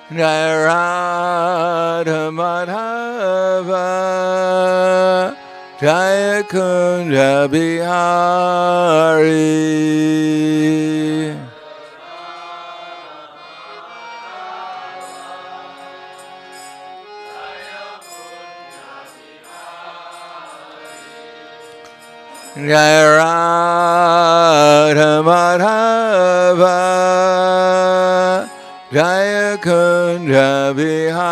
Jai Radha Madhava Jai Kunja Bihari. Jai Radha Madhava Jaya Kunja Bihari.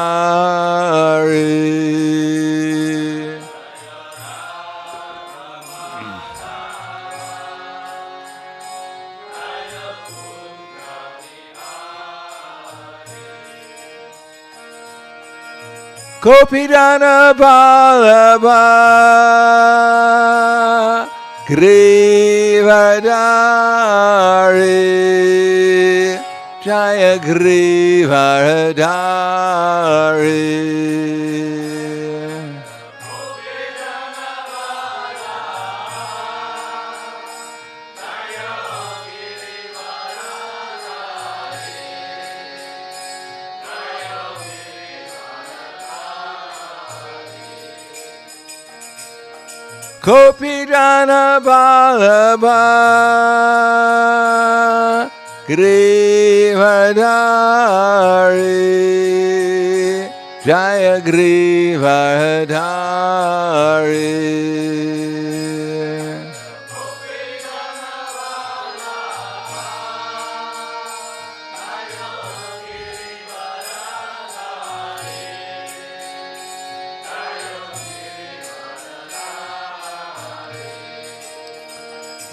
Gopidana Balaba Grivadari Jaya Grivadari. Gopidana Balaba Grivadari Jaya Grivadari.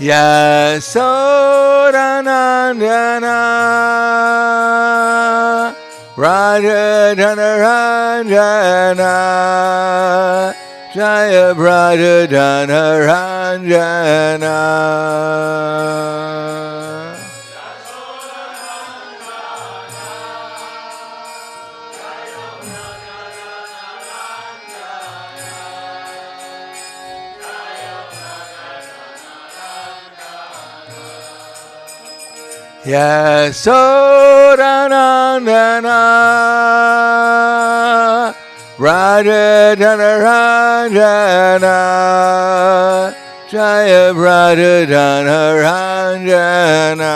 Yasodanandana Raja Dhanaranjana Jaya Raja Dhanaranjana. Yasodanandana Raja Dhanaranjana Jaya Raja Dhanaranjana.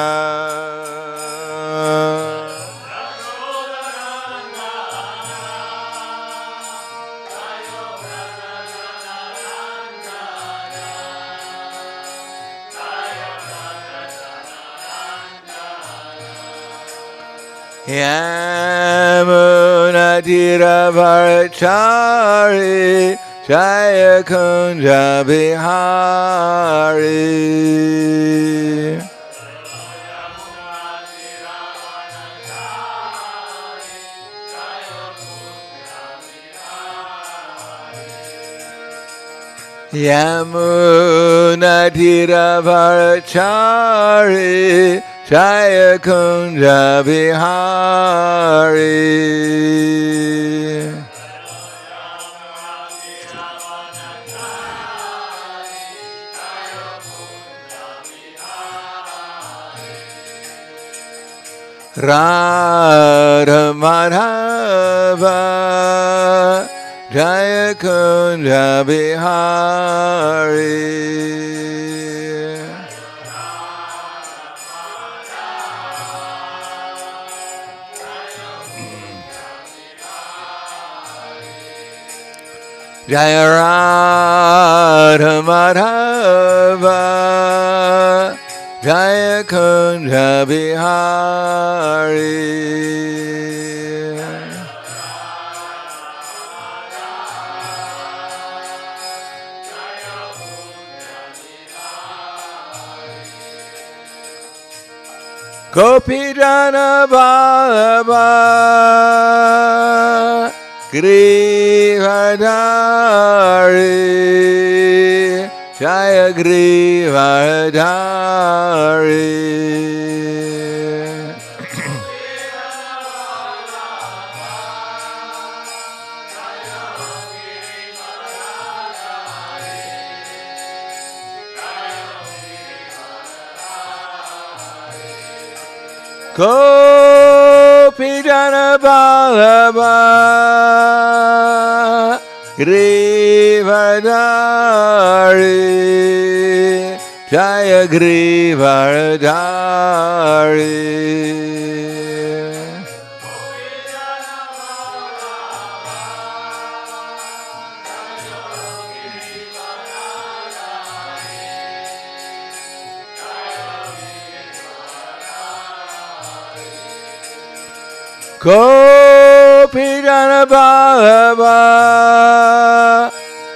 Yamuna Tiravarachari Jaya Kunja Bihari. Yamuna Tiravarachari Jaya Kunja Bihari. Radha Madhava Jaya Kunja Bihari. Jaya Radha Madhava Jaya Kunja Bihari. Gopidana Balaba Grivadari Jaya Grivadari. Gopidana Vallabha Grivardhari Jaya Grivardhari Gopijana Vallabha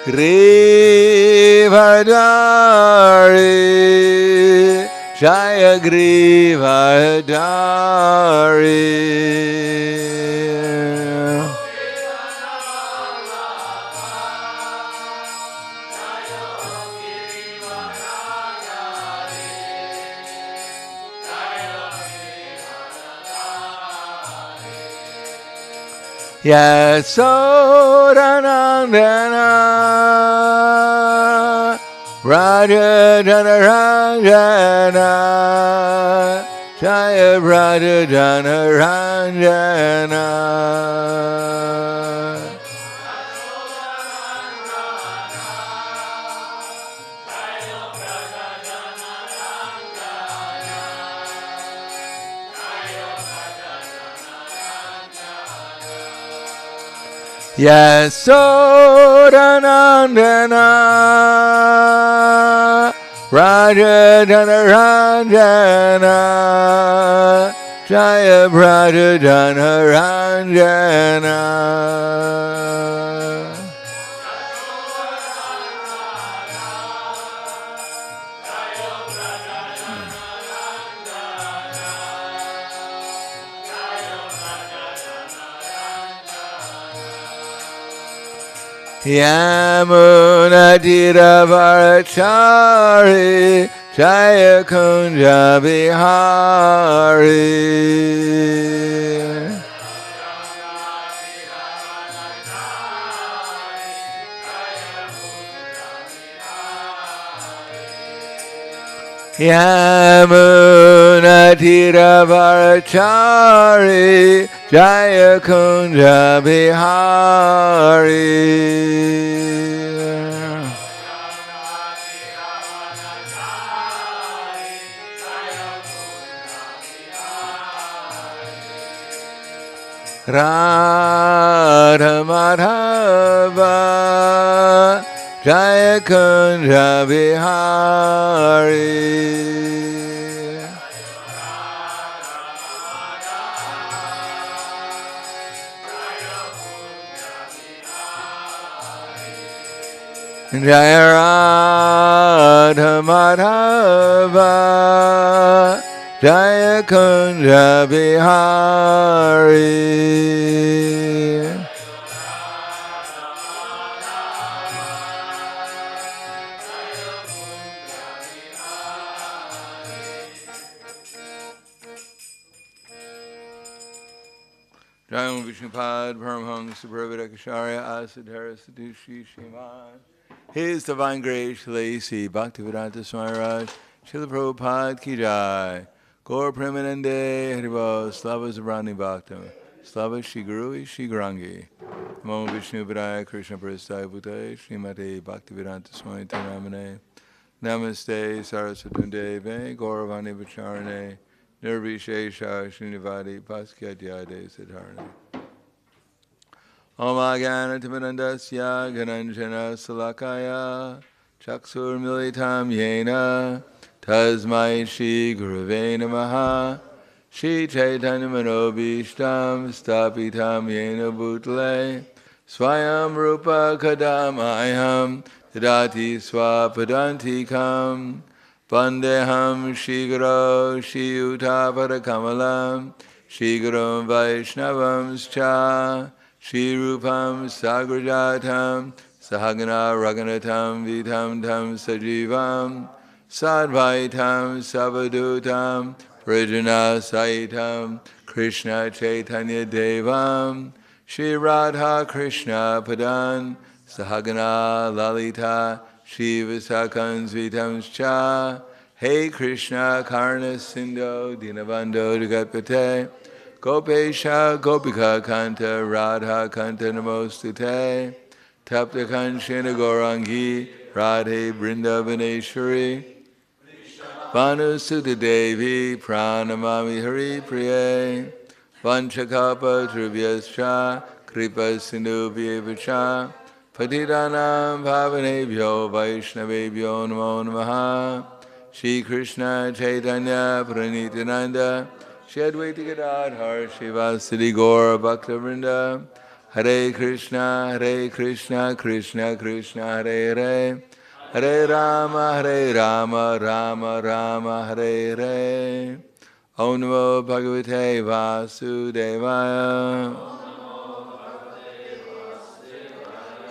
Grivardhari Jaya Grivardhari Yasodanandana Raja Janaranjana Jaya Raja Janaranjana Yasodanandana Raja Janaranjana Jaya Raja Janaranjana Yamunatiravarachari Jaya Kunja Bihari Yamunatiravarachari Jaya Kunja Bihari Radha Madhava Jaya Kunja Bihari Jaya Radha Madhava Jaya Kunja Bihari Jaya Vishnupad Paramhangsa Prabhudakacharya Asadhara Sadushi Shiman His Divine Grace Lacy Bhaktivedanta Swami Raj Srila Prabhupada Ki Jai Gaur Premanande Haribo Slava Zabrani Bhakta Slava Shri Guru Shri Grangi Namo Vishnu Vidaya Krishna Prasthaya Bhutaya Srimati Bhaktivedanta Swami Taramane Namaste Saraswati Deve Gauravani Vacharane Nirvishesha Srinivadi Paskyatyade Siddharane Om Agyanatimanandasya Gananjana Salakaya Chaksur Militam Yena Tasmai Shri Guruve Namaha Shri Chaitanya Manobishtam Stapitam Yena Bhutale Swayam Rupa Kadamayam Tadati Swapadantikam Vandeham Shri Guru Shri Utapada Kamalam Shri Guru Vaishnavam Scha Shri Rupam Sagrajatam Sahagana Raganatam Vitam Tam Sajivam Sadvaitam Savadutam Prijana Saitam Krishna Chaitanya Devam Shri Radha Krishna Padan Sahagana Lalita Shri Visakan Svitam Cha Hey Krishna Karna Sindho Dinabando Dugatpate Gopesha Gopika Kanta Radha Kanta Namostute Tapta Kanchana Gaurangi Radhe Vrindavaneshwari Vanusutta Devi Pranamami Hari Priye Vanchakapa Trubhyascha Kripa Sindhubhyevacha Patitanam Bhavanebhyo Vaishnavebhyo Namo Namaha Shri Krishna Chaitanya Pranityananda Shri Advaita Gadadhar Shivasadi Gaura Bhakta-vrinda Hare Krishna Krishna Krishna Hare Hare Hare Rama Rama Rama Hare Hare Om Namo Bhagavate Vasudevaya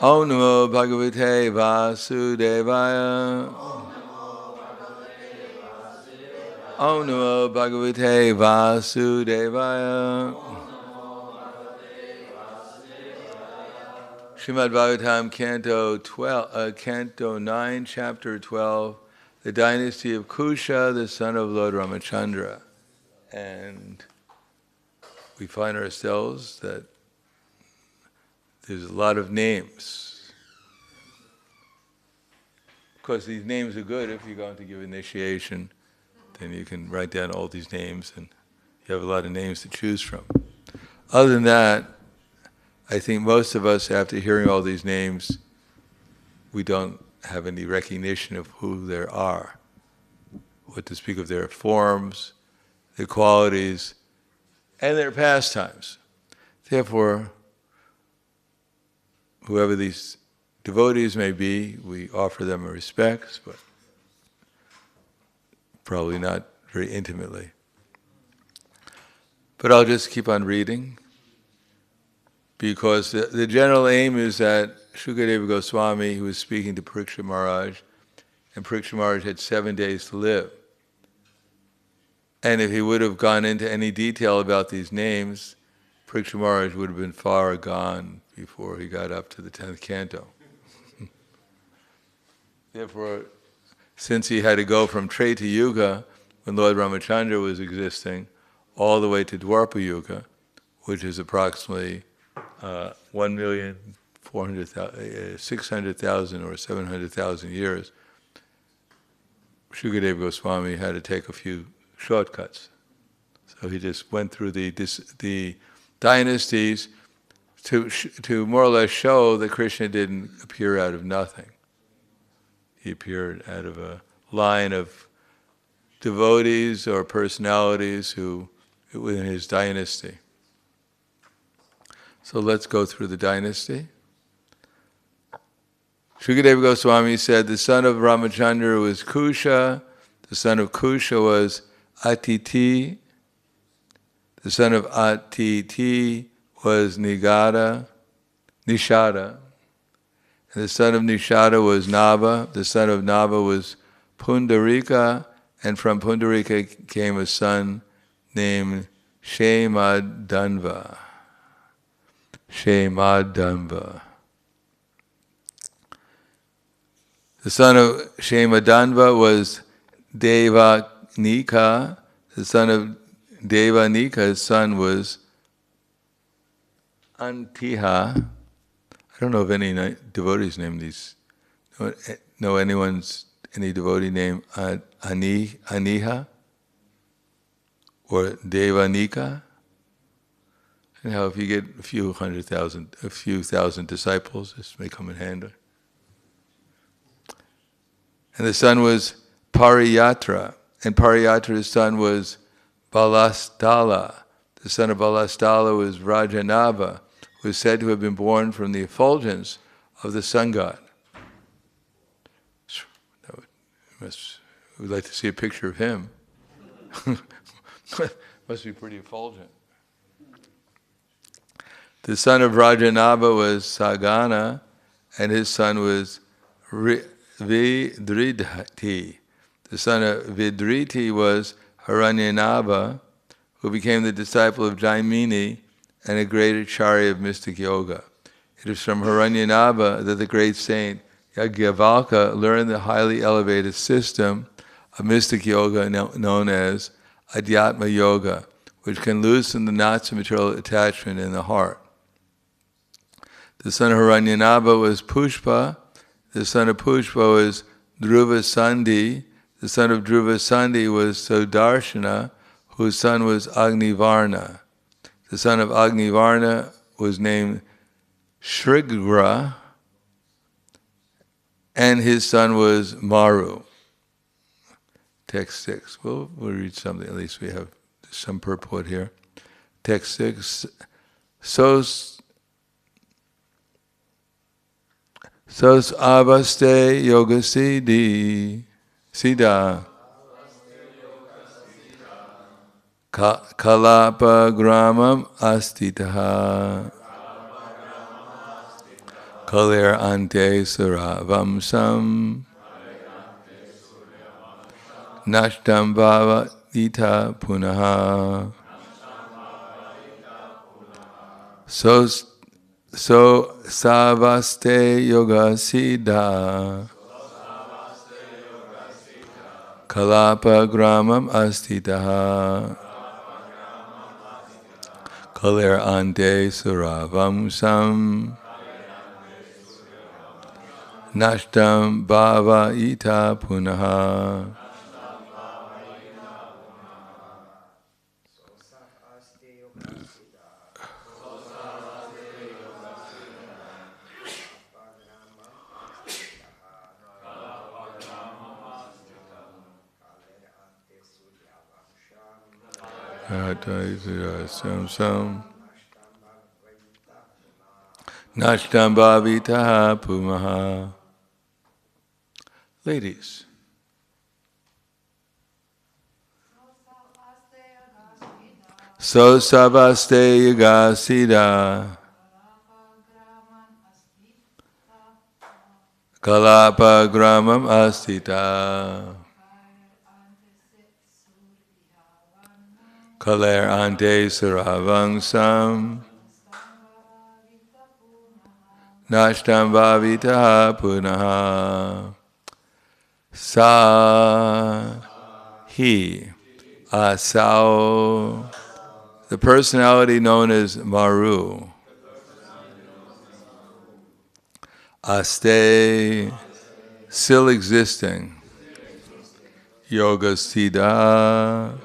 Om Namo Bhagavate Vasudevaya Om Namo Bhagavate Vasudevaya Srimad Bhagavatam, Canto 9, Chapter 12, the dynasty of Kusha, the son of Lord Ramachandra. And we find ourselves that there's a lot of names. Of course, these names are good if you're going to give initiation. Then you can write down all these names and you have a lot of names to choose from. Other than that, I think most of us, after hearing all these names, we don't have any recognition of who they are, what to speak of their forms, their qualities, and their pastimes. Therefore, whoever these devotees may be, we offer them our respects, but probably not very intimately. But I'll just keep on reading, because the general aim is that Shukadeva Goswami, who was speaking to Parikshit Maharaj, and Parikshit Maharaj had 7 days to live. And if he would have gone into any detail about these names, Parikshit Maharaj would have been far gone before he got up to the 10th canto. Therefore, since he had to go from Treta Yuga, when Lord Ramachandra was existing, all the way to Dwapara Yuga, which is approximately 1,600,000 or 700,000 years, Shukadeva Goswami had to take a few shortcuts. So he just went through the dynasties to more or less show that Krishna didn't appear out of nothing. He appeared out of a line of devotees or personalities who within his dynasty. So let's go through the dynasty. Shukadeva Goswami said the son of Ramachandra was Kusha, the son of Kusha was Atiti, the son of Atiti was Nishada, and the son of Nishada was Nava, the son of Nava was Pundarika, and from Pundarika came a son named Shemadhanva. The son of Shemadhanva was Devanika. The son of Devanika's son was Antiha. I don't know of any devotees named these. Know any devotee named Aniha or Devanika? And how if you get a few thousand disciples, this may come in handy. And the son was Pariyatra, and Pariyatra's son was Balastala. The son of Balastala was Rajanava, who is said to have been born from the effulgence of the sun god. We'd like to see a picture of him. Must be pretty effulgent. The son of Rajanava was Sagana, and his son was Vidriti. The son of Vidriti was Haranyanava, who became the disciple of Jaimini and a great acharya of mystic yoga. It is from Haranyanava that the great saint Yajnavalkya learned the highly elevated system of mystic yoga known as Adhyatma Yoga, which can loosen the knots of material attachment in the heart. The son of Hiranyanabha was Pushpa. The son of Pushpa was Dhruva Sandhi. The son of Dhruva Sandhi was Sudarshana, whose son was Agnivarna. The son of Agnivarna was named Shrigra, and his son was Maru. Text 6. We'll read something, at least we have some purport here. Text 6. Sos avaste yoga siddha kalapa gramam astitaha kalir ante suravamsam nashtam bhava ita punaha. So savaste yoga siddha kalapa gramam astitaha kalir ante suravamsam nashtam bhava ita punaha. Nashtam bhavitaha pumaha. Ladies. So savaste yaga siddha kalapa gramam astita kaler ante suravangsam nashtam bhavitaha punaha. Sa he asao, the personality known as Maru. Aste, still existing. Yoga siddha,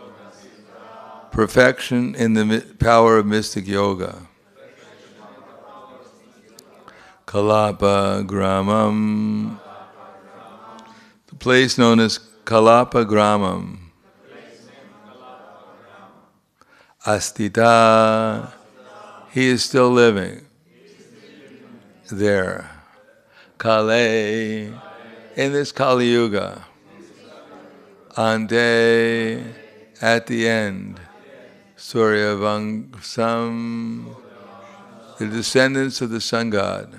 perfection in the power of mystic yoga. Kalapa gramam, the place known as Kalapa gramam. Astita, he is still living there. Kale, in this Kali Yuga. Ante, at the end. Surya Vangsam, the descendants of the sun god.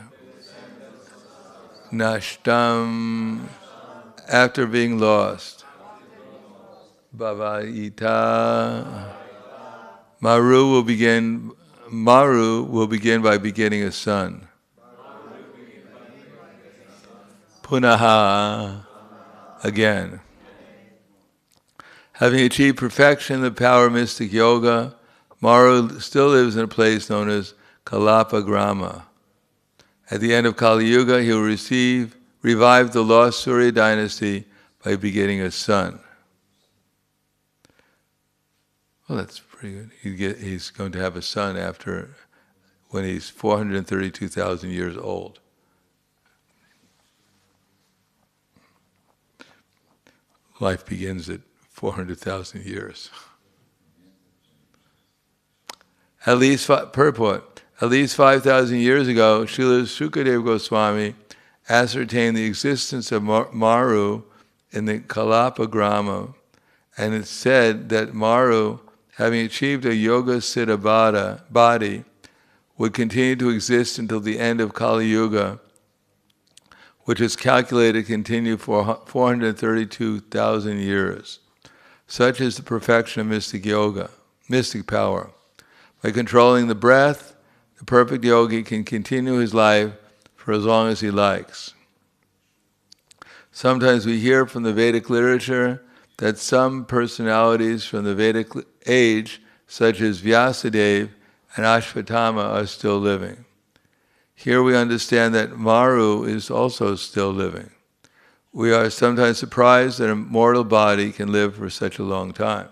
Nashtam, after being lost. Bhavaita, Maru will begin by begetting a son. Punaha, again. Having achieved perfection in the power of mystic yoga, Maru still lives in a place known as Kalapa Grama. At the end of Kali Yuga, he will revive the lost Surya dynasty by begetting a son. Well, that's pretty good. He's going to have a son when he's 432,000 years old. Life begins at 400,000 years. Purport. At least 5,000 years ago, Srila Sukadeva Goswami ascertained the existence of Maru in the Kalapa Grama, and it said that Maru, having achieved a yoga siddha body, would continue to exist until the end of Kali Yuga, which is calculated to continue for 432,000 years. Such is the perfection of mystic yoga, mystic power. By controlling the breath, the perfect yogi can continue his life for as long as he likes. Sometimes we hear from the Vedic literature that some personalities from the Vedic age such as Vyasadeva and Ashvatthama, are still living. Here we understand that Maru is also still living. We are sometimes surprised that a mortal body can live for such a long time.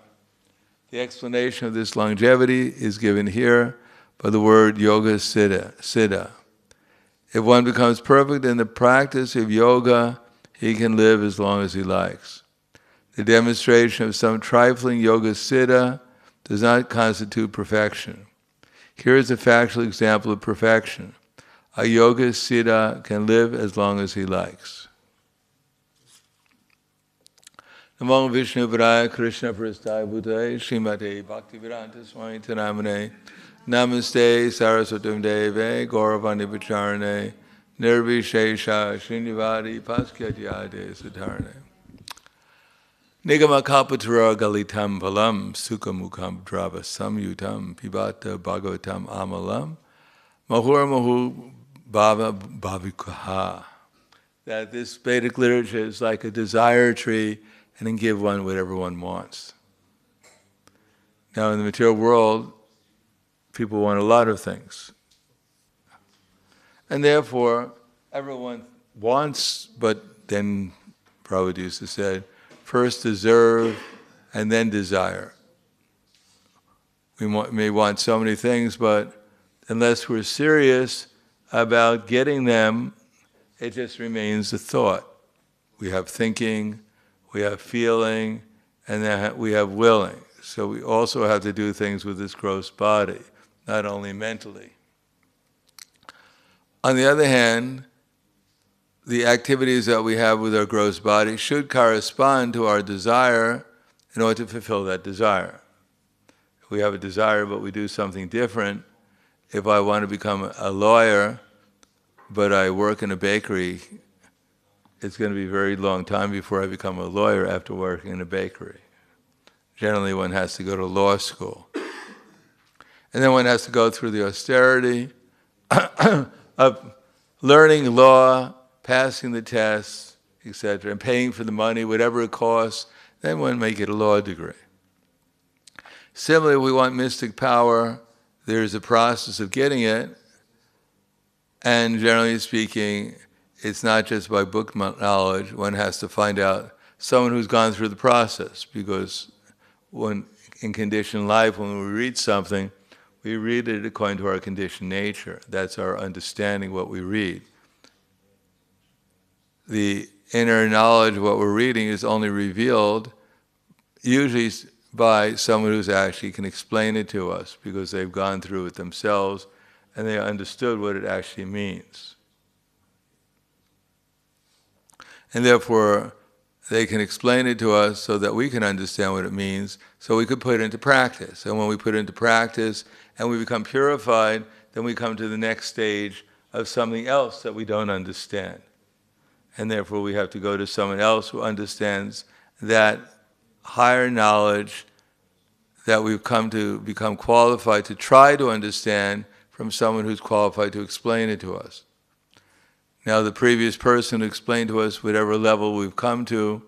The explanation of this longevity is given here by the word yoga siddha. If one becomes perfect in the practice of yoga, he can live as long as he likes. The demonstration of some trifling yoga siddha does not constitute perfection. Here is a factual example of perfection. A yoga siddha can live as long as he likes. Namo Vishnu Padaya Krishna Prasthaya Bhutaya Srimate Bhakti-vedanta Swami Tanamane Namaste Saraswatam Deve Gauravani Pacharane Nirvishesha Srinivadi Paskyatyade Satarane Nigama Kalpatra Galitam Palam Sukhamukam Drava Samyutam Pibata Bhagavatam Amalam Mahur Mahu Bhava Bhavikaha. That this Vedic literature is like a desire tree and then give one whatever one wants. Now in the material world, people want a lot of things. And therefore, everyone wants, but then Prabhupada used to say, first deserve and then desire. We may want so many things, but unless we're serious about getting them, it just remains a thought. We have thinking, we have feeling, and then we have willing. So we also have to do things with this gross body, not only mentally. On the other hand, the activities that we have with our gross body should correspond to our desire in order to fulfill that desire. If we have a desire but we do something different, if I want to become a lawyer but I work in a bakery, it's going to be a very long time before I become a lawyer after working in a bakery. Generally one has to go to law school. And then one has to go through the austerity of learning law, passing the tests, etc., and paying for the money, whatever it costs, then one may get a law degree. Similarly, we want mystic power. There's a process of getting it, and generally speaking, it's not just by book knowledge. One has to find out someone who's gone through the process, because when in conditioned life, when we read something, we read it according to our conditioned nature. That's our understanding what we read. The inner knowledge of what we're reading is only revealed usually by someone who's actually can explain it to us, because they've gone through it themselves and they understood what it actually means. And therefore, they can explain it to us so that we can understand what it means, so we could put it into practice. And when we put it into practice and we become purified, then we come to the next stage of something else that we don't understand. And therefore we have to go to someone else who understands that higher knowledge that we've come to become qualified to try to understand from someone who's qualified to explain it to us. Now the previous person who explained to us whatever level we've come to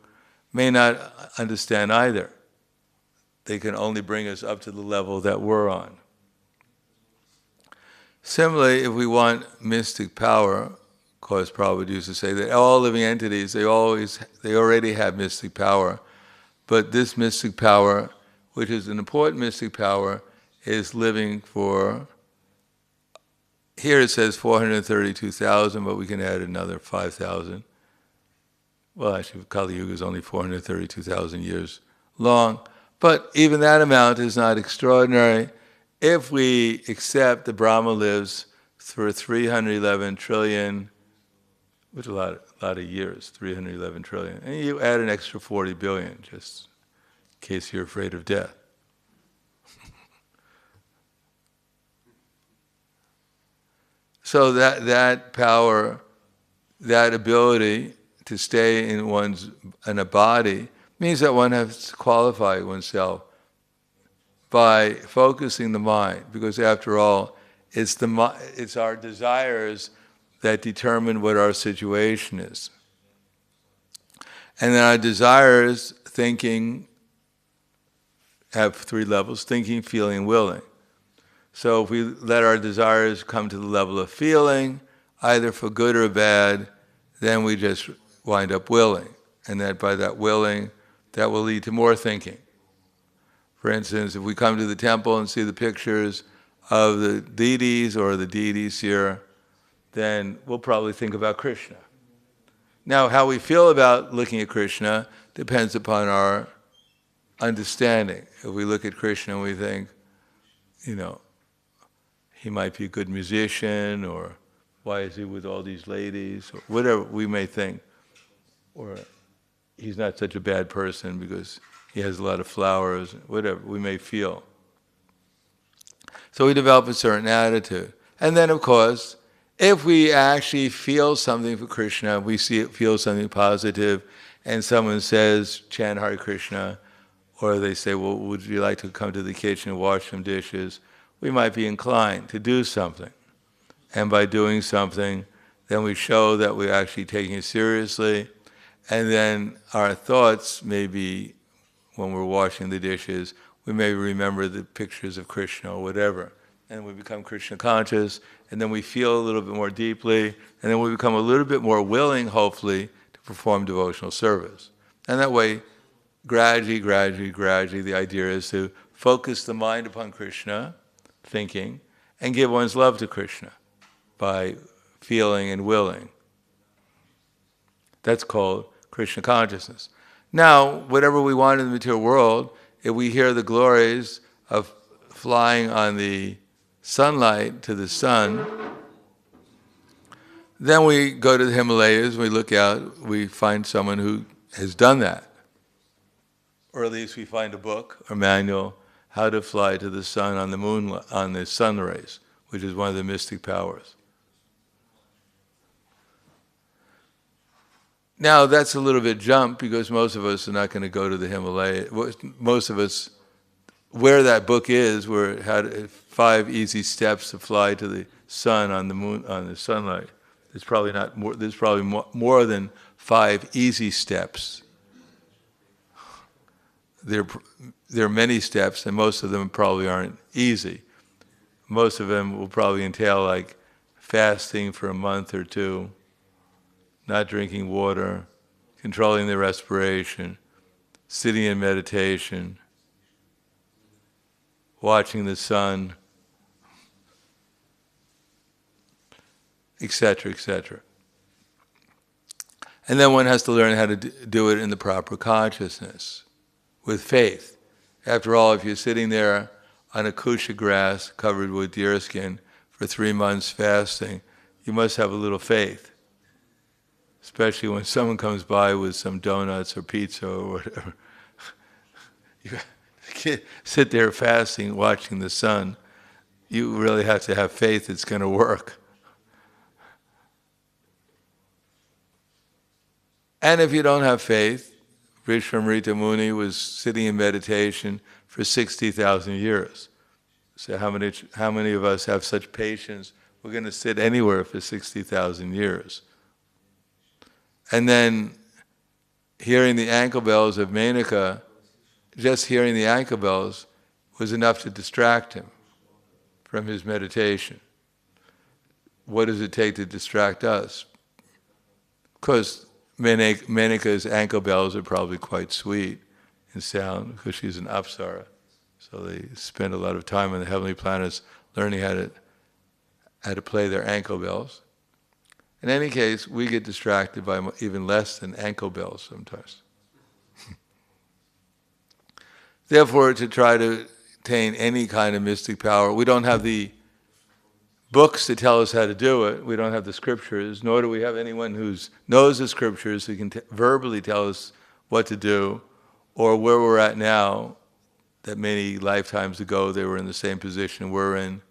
may not understand either. They can only bring us up to the level that we're on. Similarly, if we want mystic power, of course Prabhupada used to say that all living entities, they already have mystic power, but this mystic power, which is an important mystic power, is living for, here it says 432,000, but we can add another 5,000. Well, actually, Kali Yuga is only 432,000 years long, but even that amount is not extraordinary if we accept that Brahma lives for 311 trillion, which is a lot of years, 311 trillion, and you add an extra 40 billion, just in case you're afraid of death. So that power, that ability to stay in a body means that one has to qualify oneself by focusing the mind, because after all, it's our desires that determine what our situation is. And then our desires, thinking, have three levels: thinking, feeling, willing. So if we let our desires come to the level of feeling, either for good or bad, then we just wind up willing. And that by that willing, that will lead to more thinking. For instance, if we come to the temple and see the pictures of the deities or the deities here, then we'll probably think about Krishna. Now, how we feel about looking at Krishna depends upon our understanding. If we look at Krishna and we think, he might be a good musician, or why is he with all these ladies, or whatever we may think, or he's not such a bad person because he has a lot of flowers, whatever we may feel. So we develop a certain attitude. And then, of course, if we actually feel something for Krishna, we feel something positive, and someone says, chant Hare Krishna, or they say, well, would you like to come to the kitchen and wash some dishes? We might be inclined to do something. And by doing something, then we show that we're actually taking it seriously. And then our thoughts may be, when we're washing the dishes, we may remember the pictures of Krishna or whatever. And we become Krishna conscious, and then we feel a little bit more deeply, and then we become a little bit more willing, hopefully, to perform devotional service. And that way, gradually, the idea is to focus the mind upon Krishna, thinking, and give one's love to Krishna by feeling and willing. That's called Krishna consciousness. Now, whatever we want in the material world, if we hear the glories of flying on the sunlight to the sun, then we go to the Himalayas, we look out, we find someone who has done that. Or at least we find a book or manual, how to fly to the sun on the moon, on the sun rays, which is one of the mystic powers. Now that's a little bit jump, because most of us are not going to go to the Himalayas. Most of us, where that book is, where it had 5 easy steps to fly to the sun on the moon, on the sunlight. There's probably not more. There's probably more than 5 easy steps. There are many steps, and most of them probably aren't easy. Most of them will probably entail like fasting for a month or 2, not drinking water, controlling the respiration, sitting in meditation, watching the sun, etc., etc. And then one has to learn how to do it in the proper consciousness, with faith. After all, if you're sitting there on a kusha grass covered with deerskin for 3 months fasting, you must have a little faith. Especially when someone comes by with some donuts or pizza or whatever. You can't sit there fasting, watching the sun. You really have to have faith it's going to work. And if you don't have faith, Vishwamrita Muni was sitting in meditation for 60,000 years. So how many of us have such patience? We're going to sit anywhere for 60,000 years. And then hearing the ankle bells of Menaka, just hearing the ankle bells was enough to distract him from his meditation. What does it take to distract us? Because Menaka's ankle bells are probably quite sweet in sound, because she's an apsara. So they spend a lot of time on the heavenly planets learning how to play their ankle bells. In any case, we get distracted by even less than ankle bells sometimes. Therefore, to try to attain any kind of mystic power, we don't have the books to tell us how to do it. We don't have the scriptures, nor do we have anyone who knows the scriptures who can verbally tell us what to do, or where we're at now, that many lifetimes ago they were in the same position we're in.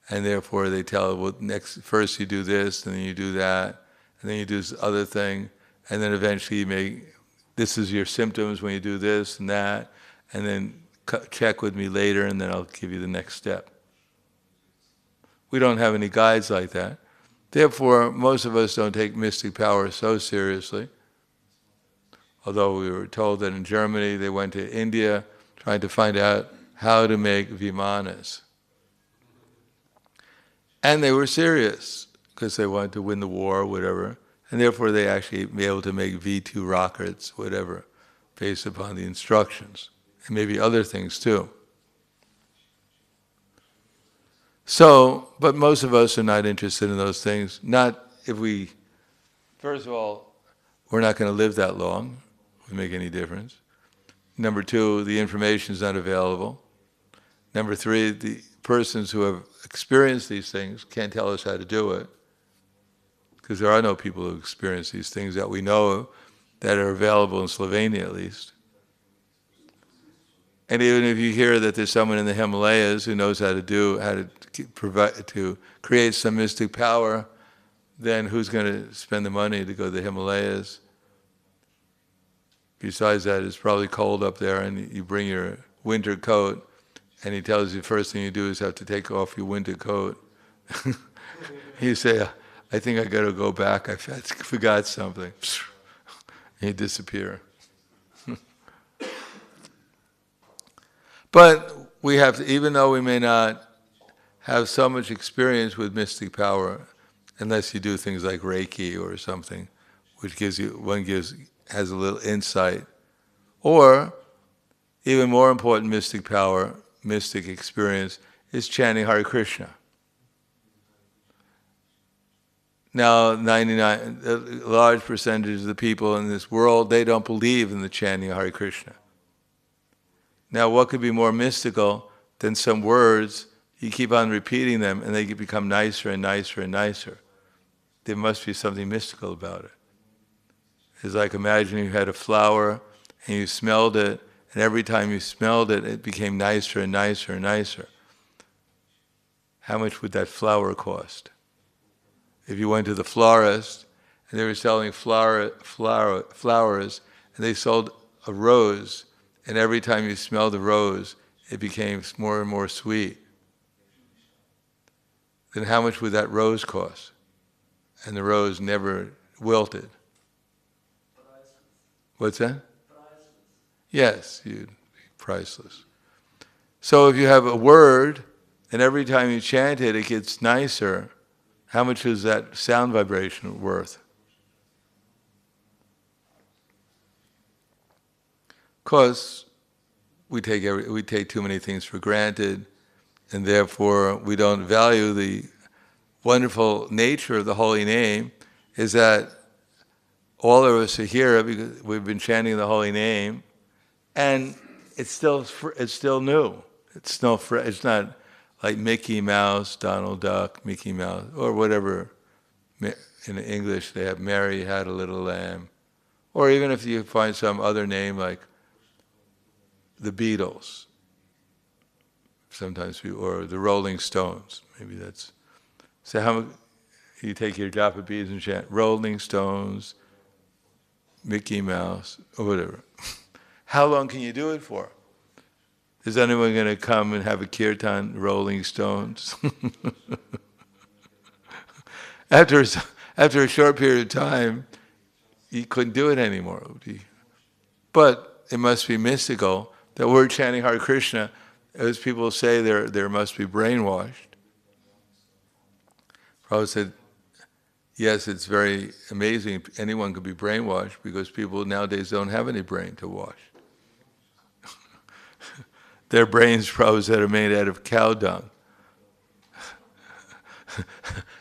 And therefore they tell, well, first you do this, and then you do that, and then you do this other thing, and then eventually this is your symptoms when you do this and that, and then check with me later, and then I'll give you the next step. We don't have any guides like that. Therefore, most of us don't take mystic power so seriously. Although we were told that in Germany they went to India, trying to find out how to make vimanas. And they were serious, because they wanted to win the war or whatever, and therefore they actually be able to make V2 rockets, whatever, based upon the instructions, and maybe other things too. So, but most of us are not interested in those things. Not if we, first of all, we're not going to live that long, if we make any difference. Number two, the information is not available. Number three, the persons who have experienced these things can't tell us how to do it, because there are no people who experience these things that we know of, that are available in Slovenia at least. And even if you hear that there's someone in the Himalayas who knows how to provide, to create some mystic power, then who's going to spend the money to go to the Himalayas? Besides that, it's probably cold up there, and you bring your winter coat, and he tells you the first thing you do is have to take off your winter coat. You say, I think I got to go back, I forgot something. And you disappear. But we have to, even though we may not have so much experience with mystic power, unless you do things like Reiki or something, which has a little insight, or even more important mystic power, mystic experience, is chanting Hare Krishna. Now, a large percentage of the people in this world, they don't believe in the chanting of Hare Krishna. Now, what could be more mystical than some words, you keep on repeating them, and they become nicer and nicer and nicer? There must be something mystical about it. It's like imagining you had a flower, and you smelled it, and every time you smelled it, it became nicer and nicer and nicer. How much would that flower cost? If you went to the florist, and they were selling flowers, and they sold a rose, and every time you smelled the rose, it became more and more sweet, then how much would that rose cost? And the rose never wilted. Priceless. What's that? Priceless. Yes, you'd be priceless. So if you have a word, and every time you chant it, it gets nicer, how much is that sound vibration worth? Because we take too many things for granted, and therefore we don't value the wonderful nature of the holy name. Is that all of us are here because we've been chanting the holy name, and it's still new. It's not like Mickey Mouse, Donald Duck, Mickey Mouse, or whatever. In English they have Mary Had a Little Lamb, or even if you find some other name like the Beatles, sometimes, or the Rolling Stones. Maybe that's. So how you take your japa beads and chant Rolling Stones, Mickey Mouse, or whatever. How long can you do it for? Is anyone going to come and have a kirtan, Rolling Stones? After a short period of time, you couldn't do it anymore. But it must be mystical that we're chanting Hare Krishna, as people say, there must be brainwashed. Prabhupada said, yes, it's very amazing. Anyone could be brainwashed because people nowadays don't have any brain to wash. Their brains, Prabhupada said, are made out of cow dung.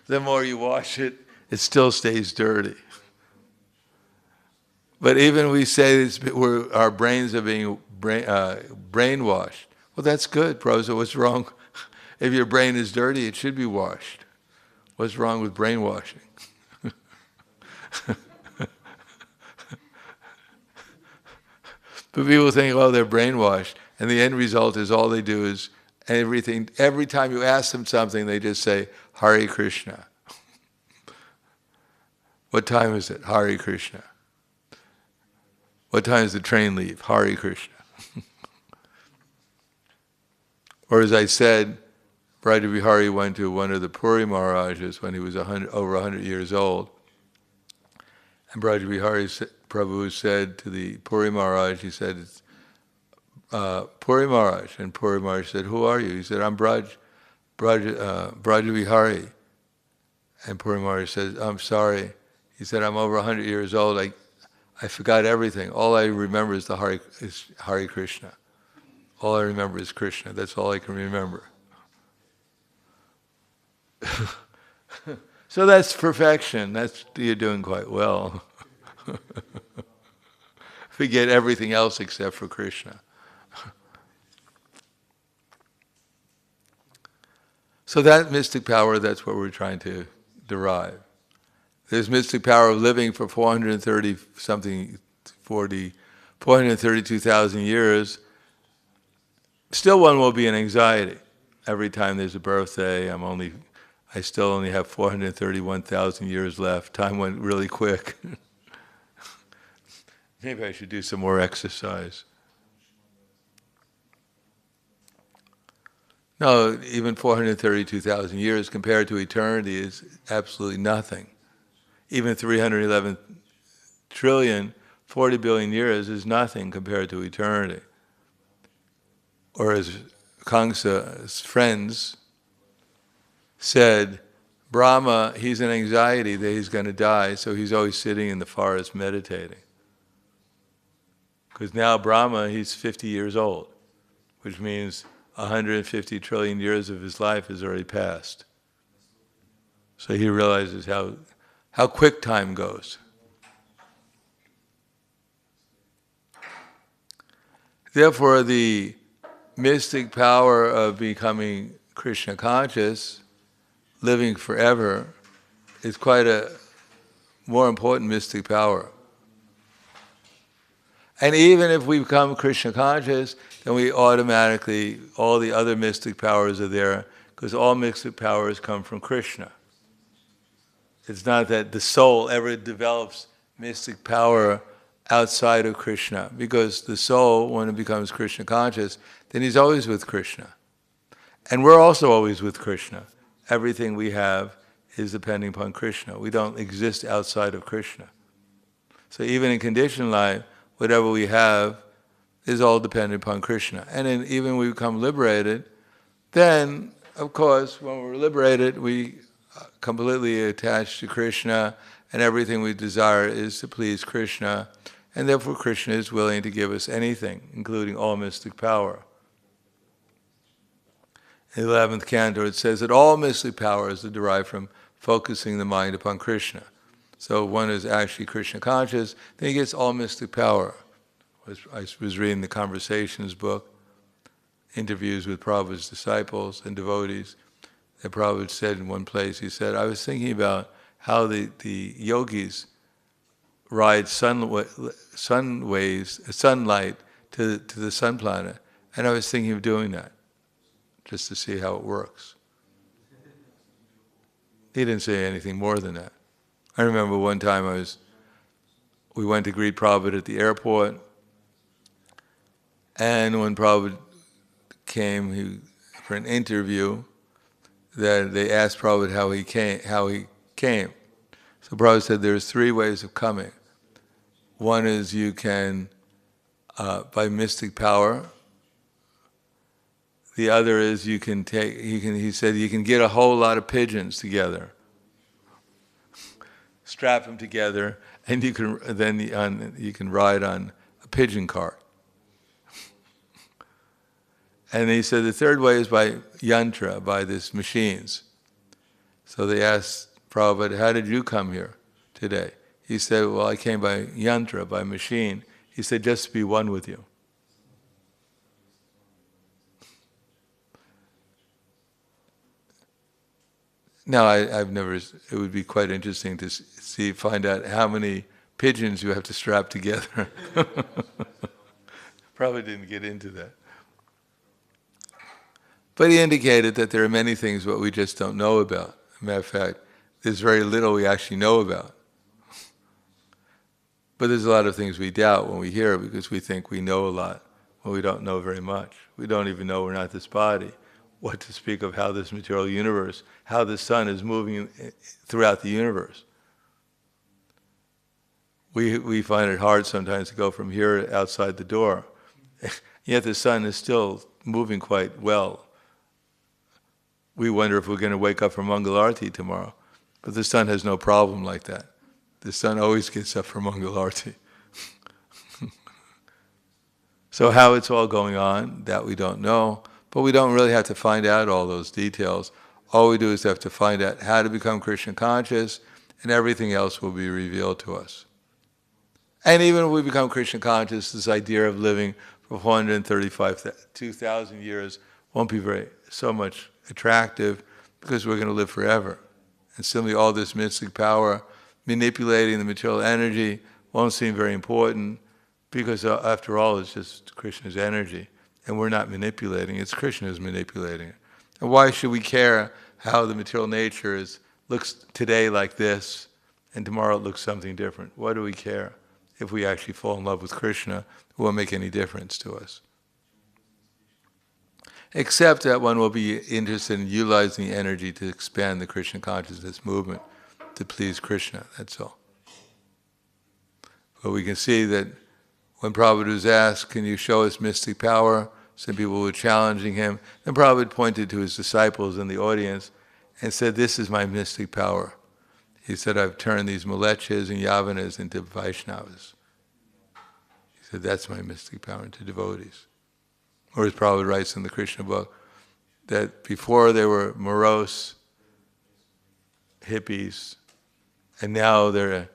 The more you wash it, it still stays dirty. But even we say our brains are being brainwashed. Well, that's good, Prabhupada. What's wrong? If your brain is dirty, it should be washed. What's wrong with brainwashing? But people think, oh, they're brainwashed. And the end result is all they do is everything. Every time you ask them something, they just say, Hare Krishna. What time is it? Hare Krishna. What time does the train leave? Hare Krishna. Or as I said, Brother Vihari went to one of the Puri Maharajas when he was over 100 years old. And Brother Vihari Prabhu said to the Puri Maharaj, he said, Puri Maharaj. And Puri Maharaj said, "Who are you?" He said, "I'm Brajavihari." And Puri Maharaj said, "I'm sorry." He said, "I'm over 100 years old. I forgot everything. All I remember is Hare Krishna. All I remember is Krishna. That's all I can remember." So that's perfection. You're doing quite well. Forget everything else except for Krishna. So that mystic power, that's what we're trying to derive. There's mystic power of living for 432,000 years. Still one will be in anxiety. Every time there's a birthday, I still only have 431,000 years left. Time went really quick. Maybe I should do some more exercise. No, even 432,000 years compared to eternity is absolutely nothing. Even 311 trillion, 40 billion years is nothing compared to eternity. Or as Kangsa's friends said, Brahma, he's in anxiety that he's going to die, so he's always sitting in the forest meditating. Because now Brahma, he's 50 years old, which means 150 trillion years of his life has already passed. So he realizes how quick time goes. Therefore, the mystic power of becoming Krishna conscious, living forever, is quite a more important mystic power. And even if we become Krishna conscious, then we automatically, all the other mystic powers are there, because all mystic powers come from Krishna. It's not that the soul ever develops mystic power outside of Krishna, because the soul, when it becomes Krishna conscious, then he's always with Krishna. And we're also always with Krishna. Everything we have is depending upon Krishna. We don't exist outside of Krishna. So even in conditioned life, whatever we have is all dependent upon Krishna. And then even when we become liberated, then, of course, when we're liberated, we completely attach to Krishna, and everything we desire is to please Krishna, and therefore Krishna is willing to give us anything, including all mystic power. In the 11th canto, it says that all mystic powers are derived from focusing the mind upon Krishna. So one is actually Krishna conscious, then he gets all mystic power. I was reading the Conversations book, interviews with Prabhupada's disciples and devotees. And Prabhupada said in one place, he said, I was thinking about how the yogis ride sunlight to the sun planet. And I was thinking of doing that, just to see how it works. He didn't say anything more than that. I remember one time we went to greet Prabhupada at the airport, and when Prabhupada came for an interview, that they asked Prabhupada how he came. So Prabhupada said there's 3 ways of coming. One is you can, by mystic power. The other is he said you can get a whole lot of pigeons together, strap them together, and you can ride on a pigeon cart. And he said the third way is by yantra, by these machines. So they asked Prabhupada, how did you come here today? He said, well, I came by yantra, by machine. He said, just to be one with you. Now, I've never, it would be quite interesting to find out how many pigeons you have to strap together. Probably didn't get into that. But he indicated that there are many things what we just don't know about. As a matter of fact, there's very little we actually know about. But there's a lot of things we doubt when we hear, because we think we know a lot when we don't know very much. We don't even know we're not this body. What to speak of how this material universe, how the sun is moving throughout the universe. We find it hard sometimes to go from here outside the door Yet the sun is still moving quite well. We wonder if we're going to wake up for Mangal Arati tomorrow. But the sun has no problem like that. The sun always gets up for Mangal Arati. So how it's all going on, that we don't know. But we don't really have to find out all those details. All we do is have to find out how to become Krishna conscious, and everything else will be revealed to us. And even if we become Krishna conscious, this idea of living for 2,000 years won't be so much attractive, because we're going to live forever. And simply all this mystic power, manipulating the material energy, won't seem very important, because after all, it's just Krishna's energy. And we're not manipulating, it's Krishna who's manipulating it. And why should we care how the material nature looks today like this, and tomorrow it looks something different? Why do we care? If we actually fall in love with Krishna, it won't make any difference to us. Except that one will be interested in utilizing the energy to expand the Krishna consciousness movement to please Krishna, that's all. But we can see that when Prabhupada was asked, can you show us mystic power? Some people were challenging him. Then Prabhupada pointed to his disciples in the audience and said, this is my mystic power. He said, I've turned these Malechas and Yavanas into Vaishnavas. He said, that's my mystic power, into devotees. Or as Prabhupada writes in the Krishna book, that before they were morose hippies, and now they're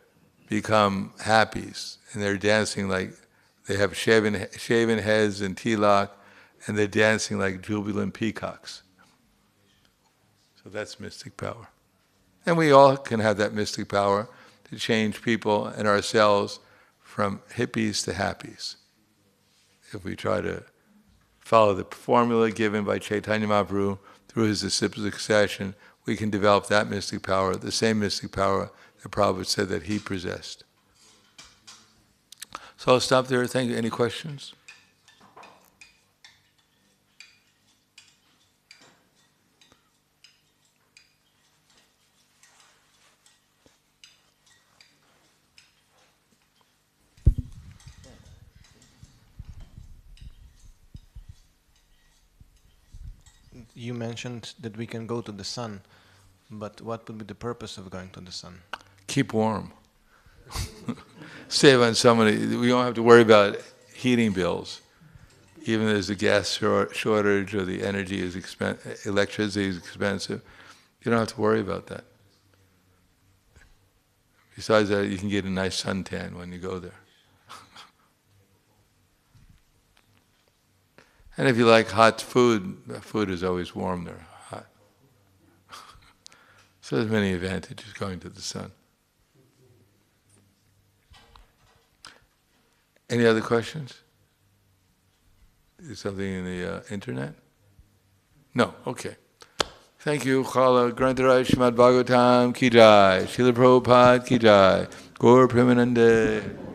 become happies, and they're dancing like, they have shaven heads and tilak, and they're dancing like jubilant peacocks. So that's mystic power. And we all can have that mystic power to change people and ourselves from hippies to happies. If we try to follow the formula given by Chaitanya Mahaprabhu through his disciple succession, we can develop that mystic power, the same mystic power that Prabhupada said that he possessed. So I'll stop there. Thank you. Any questions? You mentioned that we can go to the sun, but what would be the purpose of going to the sun? Keep warm. Save on somebody. We don't have to worry about heating bills. Even as the gas shortage or the energy is electricity is expensive, you don't have to worry about that. Besides that, you can get a nice suntan when you go there. And if you like hot food, food is always warm there, hot. So there's many advantages going to the sun. Any other questions? Is something in the internet? No, okay. Thank you. Khala Grantaraj Srimad Bhagavatam Ki Jai. Srila Prabhupada Ki Jai. Gaur Premanande.